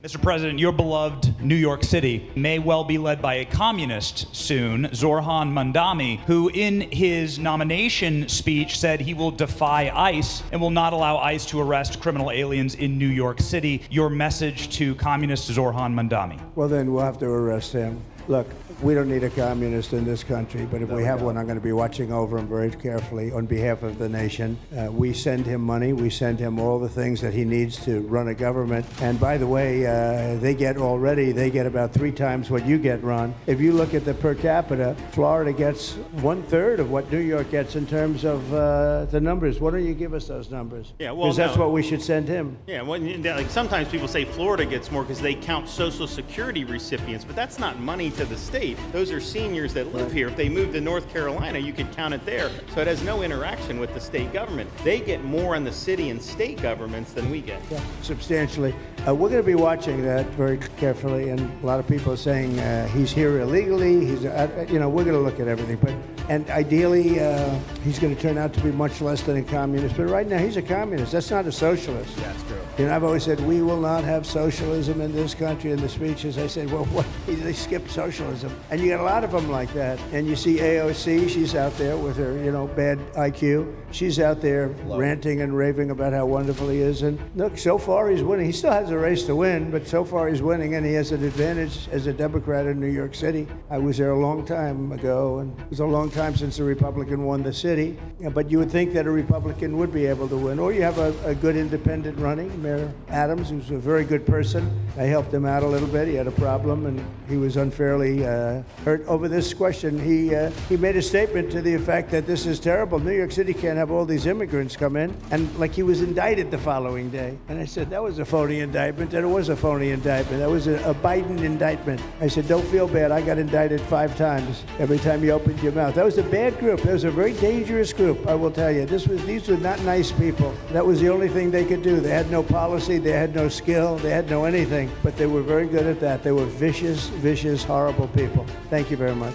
Mr. President, your beloved New York City may well be led by a communist soon, Zorhan Mondami, who in his nomination speech said he will defy ICE and will not allow ICE to arrest criminal aliens in New York City. Your message to communist Zorhan Mondami? Well, then we'll have to arrest him. Look, we don't need a communist in this country, but if we have one, I'm going to be watching over him very carefully on behalf of the nation. We send him money. We send him all the things that he needs to run a government. And by the way, they get about 3 times what you get, Ron. If you look at the per capita, Florida gets 1/3 of what New York gets in terms of the numbers. Why don't you give us those numbers? Yeah, well, because that's what we should send him. Yeah, well, like sometimes people say Florida gets more because they count Social Security recipients, but that's not money to the state. Those are seniors that live here. If they moved to North Carolina, you could count it there. So it has no interaction with the state government. They get more in the city and state governments than we get. Yeah, substantially. We're going to be watching that very carefully, and a lot of people are saying he's here illegally. We're going to look at everything, and ideally he's going to turn out to be much less than a communist. But right now he's a communist. That's not a socialist. Yeah, that's true. I've always said we will not have socialism in this country. In the speeches, I said, well, what? They skipped socialism, and you got a lot of them like that. And you see AOC, she's out there with her, bad IQ. She's out there ranting and raving about how wonderful he is. And look, so far he's winning. He still has a race to win, but so far he's winning, and he has an advantage as a Democrat in New York City. I was there a long time ago, and it was a long time since a Republican won the city. But you would think that a Republican would be able to win. Or you have a good independent running, Mayor Adams, who's a very good person. I helped him out a little bit. He had a problem, and he was unfairly hurt over this question. He made a statement to the effect that this is terrible. New York City can't have all these immigrants come in. And like he was indicted the following day. And I said, that was a phony indictment. And it was a phony indictment. That was a Biden indictment. I said, don't feel bad. I got indicted 5 times every time you opened your mouth. That was a bad group. That was a very dangerous group, I will tell you. These were not nice people. That was the only thing they could do. They had no policy. They had no skill. They had no anything. But they were very good at that. They were vicious, horrible people. Thank you very much.